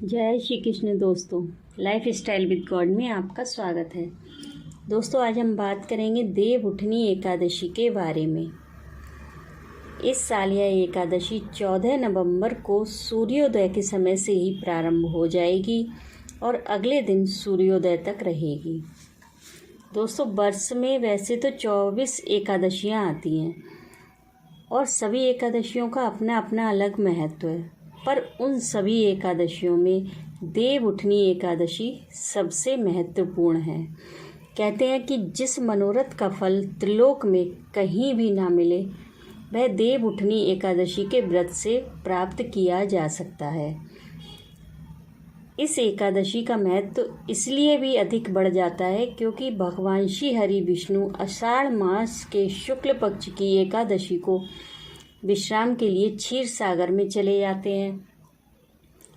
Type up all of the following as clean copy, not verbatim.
जय श्री कृष्ण दोस्तों, life style with God में आपका स्वागत है। दोस्तों, आज हम बात करेंगे देवउठनी एकादशी के बारे में। इस साल यह एकादशी 14 नवंबर को सूर्योदय के समय से ही प्रारंभ हो जाएगी और अगले दिन सूर्योदय तक रहेगी। दोस्तों, वर्ष में वैसे तो 24 एकादशियाँ आती हैं और सभी एकादशियों का अपना अपना अलग महत्व है, पर उन सभी एकादशियों में देवउठनी एकादशी सबसे महत्वपूर्ण है। कहते हैं कि जिस मनोरथ का फल त्रिलोक में कहीं भी ना मिले, वह देवउठनी एकादशी के व्रत से प्राप्त किया जा सकता है। इस एकादशी का महत्व इसलिए भी अधिक बढ़ जाता है क्योंकि भगवान श्री हरि विष्णु आषाढ़ मास के शुक्ल पक्ष की एकादशी को विश्राम के लिए क्षीर सागर में चले जाते हैं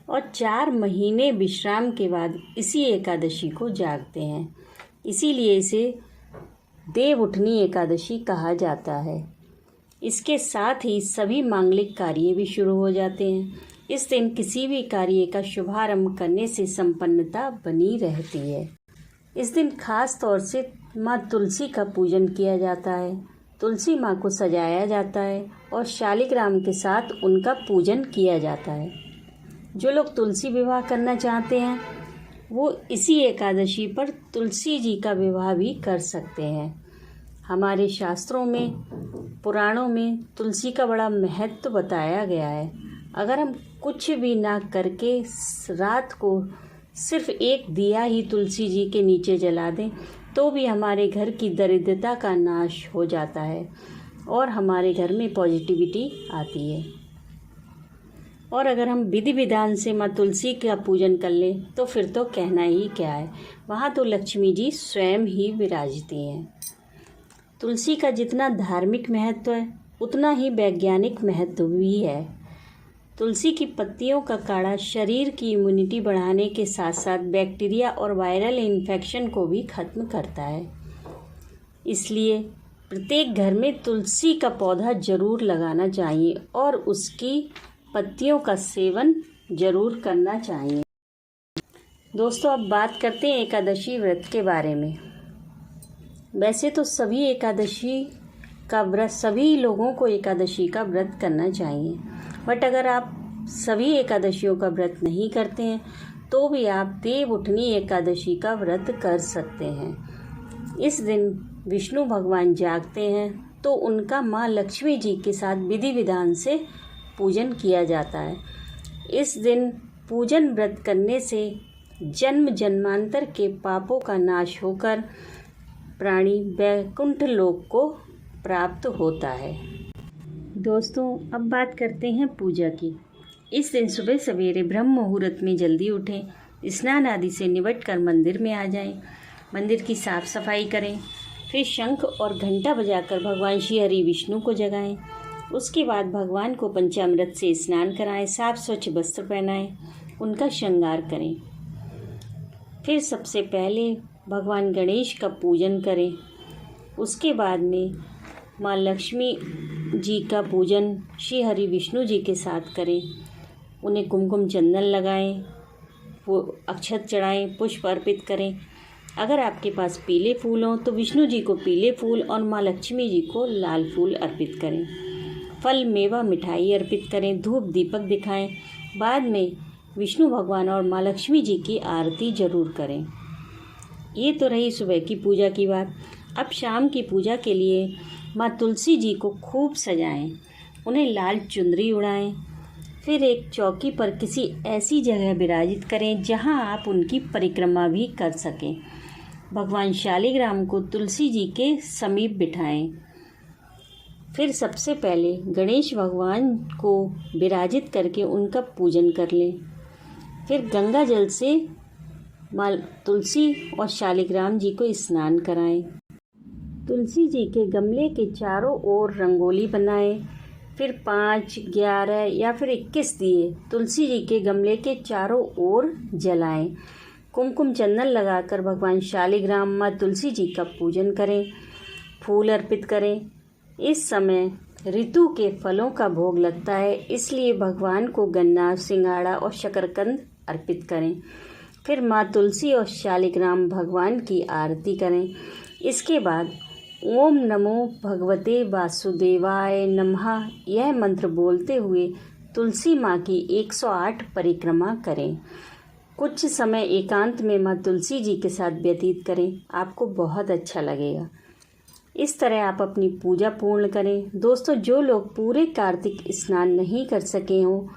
और 4 महीने विश्राम के बाद इसी एकादशी को जागते हैं। इसीलिए इसे देवउठनी एकादशी कहा जाता है। इसके साथ ही सभी मांगलिक कार्य भी शुरू हो जाते हैं। इस दिन किसी भी कार्य का शुभारंभ करने से संपन्नता बनी रहती है। इस दिन खास तौर से माँ तुलसी का पूजन किया जाता है। तुलसी माँ को सजाया जाता है और शालिग्राम के साथ उनका पूजन किया जाता है। जो लोग तुलसी विवाह करना चाहते हैं वो इसी एकादशी पर तुलसी जी का विवाह भी कर सकते हैं। हमारे शास्त्रों में, पुराणों में तुलसी का बड़ा महत्व बताया गया है। अगर हम कुछ भी ना करके रात को सिर्फ एक दिया ही तुलसी जी के नीचे जला दें तो भी हमारे घर की दरिद्रता का नाश हो जाता है और हमारे घर में पॉजिटिविटी आती है। और अगर हम विधि विधान से माँ तुलसी का पूजन कर लें तो फिर तो कहना ही क्या है, वहाँ तो लक्ष्मी जी स्वयं ही विराजती हैं। तुलसी का जितना धार्मिक महत्व है उतना ही वैज्ञानिक महत्व भी है। तुलसी की पत्तियों का काढ़ा शरीर की इम्यूनिटी बढ़ाने के साथ साथ बैक्टीरिया और वायरल इन्फेक्शन को भी खत्म करता है। इसलिए प्रत्येक घर में तुलसी का पौधा जरूर लगाना चाहिए और उसकी पत्तियों का सेवन जरूर करना चाहिए। दोस्तों, अब बात करते हैं एकादशी व्रत के बारे में। वैसे तो सभी लोगों को एकादशी का व्रत करना चाहिए, बट अगर आप सभी एकादशियों का व्रत नहीं करते हैं तो भी आप देवउठनी एकादशी का व्रत कर सकते हैं। इस दिन विष्णु भगवान जागते हैं तो उनका माँ लक्ष्मी जी के साथ विधि विधान से पूजन किया जाता है। इस दिन पूजन व्रत करने से जन्म जन्मांतर के पापों का नाश होकर प्राणी वैकुंठ लोक को प्राप्त होता है। दोस्तों, अब बात करते हैं पूजा की। इस दिन सुबह सवेरे ब्रह्म मुहूर्त में जल्दी उठें, स्नान आदि से निपट कर मंदिर में आ जाएं, मंदिर की साफ सफाई करें, फिर शंख और घंटा बजाकर भगवान श्री हरि विष्णु को जगाएं। उसके बाद भगवान को पंचामृत से स्नान कराएं, साफ स्वच्छ वस्त्र पहनाएं, उनका श्रृंगार करें। फिर सबसे पहले भगवान गणेश का पूजन करें। उसके बाद में माँ लक्ष्मी जी का पूजन श्री हरि विष्णु जी के साथ करें। उन्हें कुमकुम चंदन लगाएं, वो अक्षत चढ़ाएं, पुष्प अर्पित करें। अगर आपके पास पीले फूल हों तो विष्णु जी को पीले फूल और माँ लक्ष्मी जी को लाल फूल अर्पित करें। फल, मेवा, मिठाई अर्पित करें, धूप दीपक दिखाएं। बाद में विष्णु भगवान और माँ लक्ष्मी जी की आरती जरूर करें। ये तो रही सुबह की पूजा की बात। अब शाम की पूजा के लिए माँ तुलसी जी को खूब सजाएं, उन्हें लाल चुनरी उड़ाएं, फिर एक चौकी पर किसी ऐसी जगह विराजित करें जहां आप उनकी परिक्रमा भी कर सकें। भगवान शालिग्राम को तुलसी जी के समीप बिठाएं। फिर सबसे पहले गणेश भगवान को विराजित करके उनका पूजन कर लें। फिर गंगा जल से माँ तुलसी और शालिग्राम जी को स्नान कराएं। तुलसी जी के गमले के चारों ओर रंगोली बनाएं। फिर 5, 11 या फिर 21 दिए तुलसी जी के गमले के चारों ओर जलाएं। कुमकुम चंदन लगाकर भगवान शालिग्राम माँ तुलसी जी का पूजन करें, फूल अर्पित करें। इस समय ऋतु के फलों का भोग लगता है, इसलिए भगवान को गन्ना, सिंघाड़ा और शकरकंद अर्पित करें। फिर माँ तुलसी और शालिग्राम भगवान की आरती करें। इसके बाद ओम नमो भगवते वासुदेवाय नमः यह मंत्र बोलते हुए तुलसी माँ की 108 परिक्रमा करें। कुछ समय एकांत में माँ तुलसी जी के साथ व्यतीत करें, आपको बहुत अच्छा लगेगा। इस तरह आप अपनी पूजा पूर्ण करें। दोस्तों, जो लोग पूरे कार्तिक स्नान नहीं कर सके हों,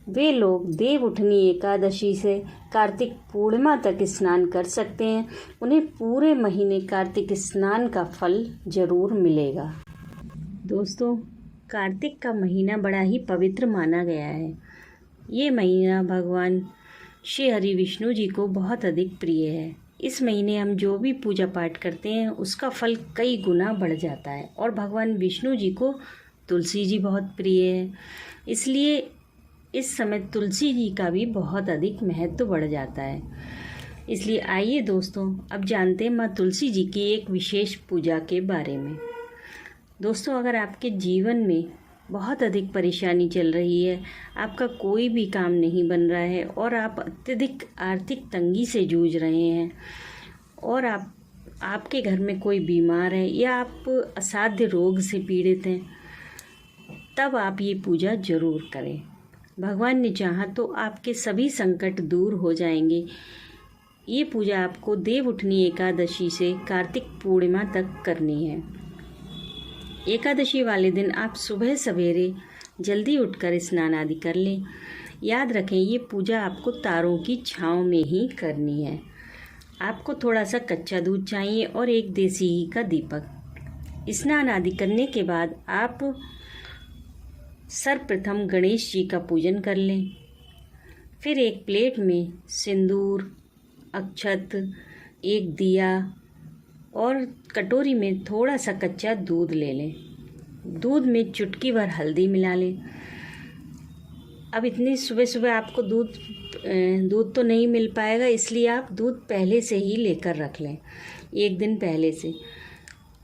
वे लोग देव उठनी एकादशी से कार्तिक पूर्णिमा तक स्नान कर सकते हैं। उन्हें पूरे महीने कार्तिक स्नान का फल जरूर मिलेगा। दोस्तों, कार्तिक का महीना बड़ा ही पवित्र माना गया है। ये महीना भगवान श्री हरि विष्णु जी को बहुत अधिक प्रिय है। इस महीने हम जो भी पूजा पाठ करते हैं उसका फल कई गुना बढ़ जाता है। और भगवान विष्णु जी को तुलसी जी बहुत प्रिय है, इसलिए इस समय तुलसी जी का भी बहुत अधिक महत्व बढ़ जाता है। इसलिए आइए दोस्तों, अब जानते हैं माँ तुलसी जी की एक विशेष पूजा के बारे में। दोस्तों, अगर आपके जीवन में बहुत अधिक परेशानी चल रही है, आपका कोई भी काम नहीं बन रहा है और आप अत्यधिक आर्थिक तंगी से जूझ रहे हैं और आपके घर में कोई बीमार है या आप असाध्य रोग से पीड़ित हैं, तब आप ये पूजा जरूर करें। भगवान ने चाहा तो आपके सभी संकट दूर हो जाएंगे। ये पूजा आपको देव उठनी एकादशी से कार्तिक पूर्णिमा तक करनी है। एकादशी वाले दिन आप सुबह सवेरे जल्दी उठकर स्नान आदि कर लें। याद रखें, ये पूजा आपको तारों की छाँव में ही करनी है। आपको थोड़ा सा कच्चा दूध चाहिए और एक देसी घी का दीपक। स्नान आदि करने के बाद आप सर्वप्रथम गणेश जी का पूजन कर लें। फिर एक प्लेट में सिंदूर, अक्षत, एक दिया और कटोरी में थोड़ा सा कच्चा दूध ले लें। दूध में चुटकी भर हल्दी मिला लें। अब इतनी सुबह सुबह आपको दूध तो नहीं मिल पाएगा, इसलिए आप दूध पहले से ही लेकर रख लें, एक दिन पहले से।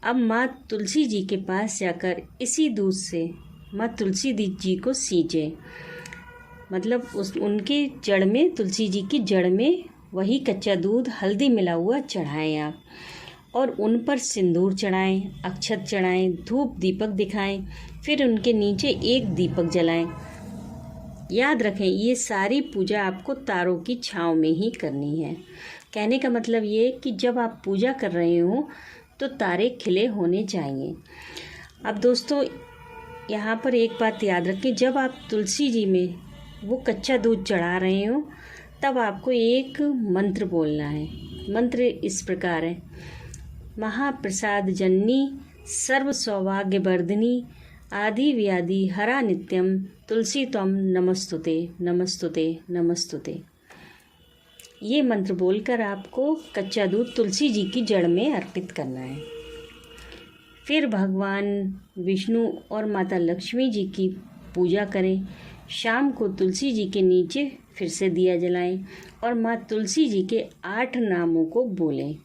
अब माँ तुलसी जी के पास जाकर इसी दूध से माँ तुलसी जी को सींचें। मतलब उनके जड़ में, तुलसी जी की जड़ में वही कच्चा दूध हल्दी मिला हुआ चढ़ाएं आप, और उन पर सिंदूर चढ़ाएं, अक्षत चढ़ाएं, धूप दीपक दिखाएं। फिर उनके नीचे एक दीपक जलाएं। याद रखें, ये सारी पूजा आपको तारों की छाँव में ही करनी है। कहने का मतलब ये कि जब आप पूजा कर रहे हो तो तारे खिले होने चाहिए। अब दोस्तों, यहाँ पर एक बात याद रखें, जब आप तुलसी जी में वो कच्चा दूध चढ़ा रहे हो तब आपको एक मंत्र बोलना है। मंत्र इस प्रकार है: महाप्रसाद जननी सर्व सौभाग्य वर्धिनी आदि व्याधि हरा नित्यम तुलसी त्वम नमस्तुते नमस्तुते नमस्तुते। ये मंत्र बोलकर आपको कच्चा दूध तुलसी जी की जड़ में अर्पित करना है। फिर भगवान विष्णु और माता लक्ष्मी जी की पूजा करें। शाम को तुलसी जी के नीचे फिर से दिया जलाएं और माँ तुलसी जी के 8 नामों को बोलें।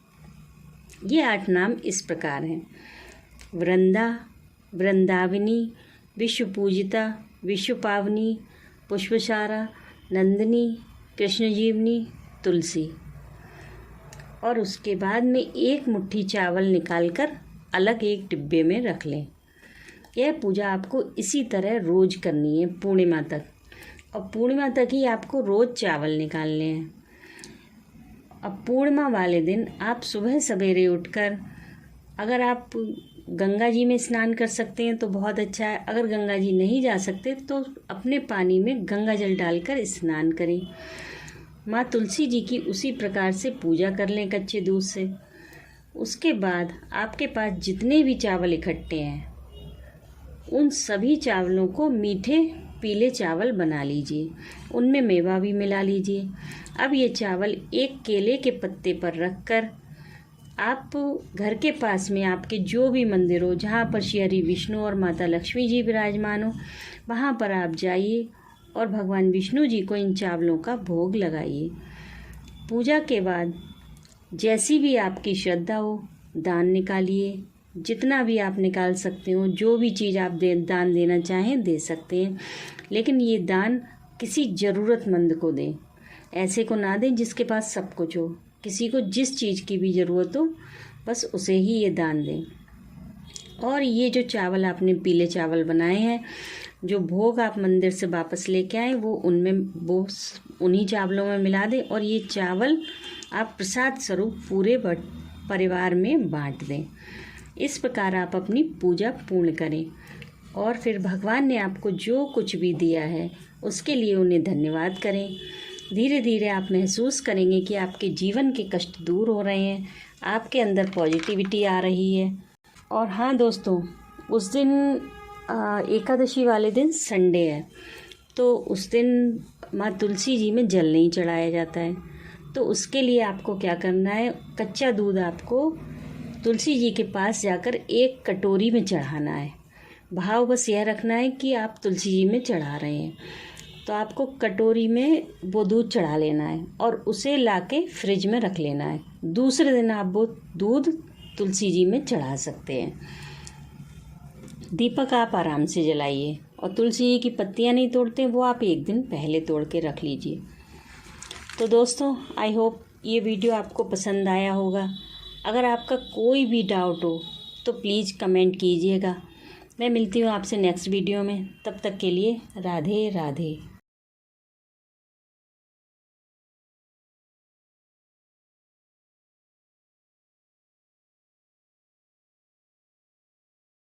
ये 8 नाम इस प्रकार हैं: वृंदा, वृंदाविनी, विश्व पूजिता, विश्व पावनी, पुष्पसारा, नंदिनी, कृष्णजीवनी, तुलसी। और उसके बाद में एक मुट्ठी चावल निकालकर अलग एक डिब्बे में रख लें। यह पूजा आपको इसी तरह रोज करनी है पूर्णिमा तक, और पूर्णिमा तक ही आपको रोज चावल निकालने हैं। अब पूर्णिमा वाले दिन आप सुबह सवेरे उठकर, अगर आप गंगा जी में स्नान कर सकते हैं तो बहुत अच्छा है। अगर गंगा जी नहीं जा सकते तो अपने पानी में गंगा जल डालकर स्नान करें। माँ तुलसी जी की उसी प्रकार से पूजा कर लें कच्चे दूध से। उसके बाद आपके पास जितने भी चावल इकट्ठे हैं उन सभी चावलों को मीठे पीले चावल बना लीजिए, उनमें मेवा भी मिला लीजिए। अब ये चावल एक केले के पत्ते पर रखकर आप घर के पास में आपके जो भी मंदिर हो, जहाँ पर श्री हरि विष्णु और माता लक्ष्मी जी विराजमान हो, वहाँ पर आप जाइए और भगवान विष्णु जी को इन चावलों का भोग लगाइए। पूजा के बाद जैसी भी आपकी श्रद्धा हो दान निकालिए, जितना भी आप निकाल सकते हो। जो भी चीज़ आप दान देना चाहें दे सकते हैं, लेकिन ये दान किसी ज़रूरतमंद को दें। ऐसे को ना दें जिसके पास सब कुछ हो। किसी को जिस चीज़ की भी ज़रूरत हो बस उसे ही ये दान दें। और ये जो चावल आपने पीले चावल बनाए हैं, जो भोग आप मंदिर से वापस लेके आए, वो उन्हीं चावलों में मिला दें और ये चावल आप प्रसाद स्वरूप पूरे परिवार में बांट दें। इस प्रकार आप अपनी पूजा पूर्ण करें और फिर भगवान ने आपको जो कुछ भी दिया है उसके लिए उन्हें धन्यवाद करें। धीरे धीरे आप महसूस करेंगे कि आपके जीवन के कष्ट दूर हो रहे हैं, आपके अंदर पॉजिटिविटी आ रही है। और हाँ दोस्तों, उस दिन एकादशी वाले दिन संडे है, तो उस दिन माँ तुलसी जी में जल नहीं चढ़ाया जाता है। तो उसके लिए आपको क्या करना है, कच्चा दूध आपको तुलसी जी के पास जाकर एक कटोरी में चढ़ाना है। भाव बस यह रखना है कि आप तुलसी जी में चढ़ा रहे हैं। तो आपको कटोरी में वो दूध चढ़ा लेना है और उसे लाके फ्रिज में रख लेना है। दूसरे दिन आप वो दूध तुलसी जी में चढ़ा सकते हैं। दीपक आप आराम से जलाइए और तुलसी जी की पत्तियां नहीं तोड़ते, वो आप एक दिन पहले तोड़ के रख लीजिए। तो दोस्तों, आई होप ये वीडियो आपको पसंद आया होगा। अगर आपका कोई भी डाउट हो तो प्लीज़ कमेंट कीजिएगा। मैं मिलती हूँ आपसे नेक्स्ट वीडियो में। तब तक के लिए राधे राधे।